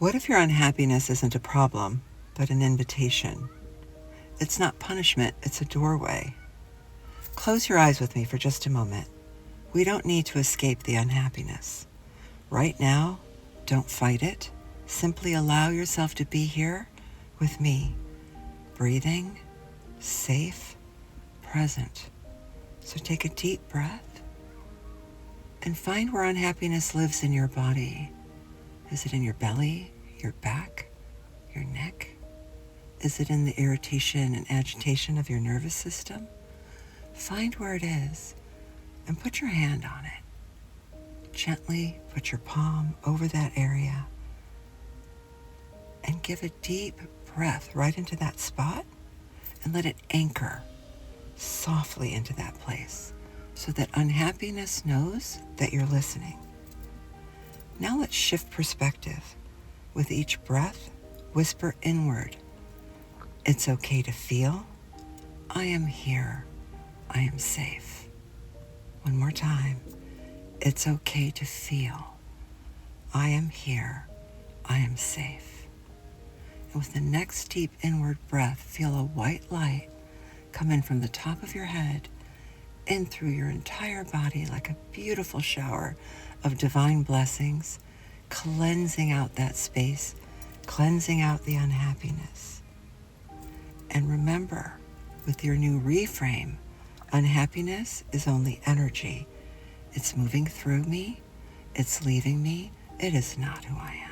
What if your unhappiness isn't a problem, but an invitation? It's not punishment, it's a doorway. Close your eyes with me for just a moment. We don't need to escape the unhappiness. Right now, don't fight it. Simply allow yourself to be here with me, breathing, safe, present. So take a deep breath and find where unhappiness lives in your body. Is it in your belly, your back, your neck? Is it in the irritation and agitation of your nervous system? Find where it is and put your hand on it. Gently put your palm over that area and give a deep breath right into that spot and let it anchor softly into that place so that unhappiness knows that you're listening. Now let's shift perspective. With each breath, whisper inward. It's okay to feel. I am here. I am safe. One more time. It's okay to feel. I am here. I am safe. And with the next deep inward breath, feel a white light come in from the top of your head in through your entire body like a beautiful shower of divine blessings, cleansing out that space, cleansing out the unhappiness. And remember, with your new reframe, unhappiness is only energy. It's moving through me. It's leaving me. It is not who I am.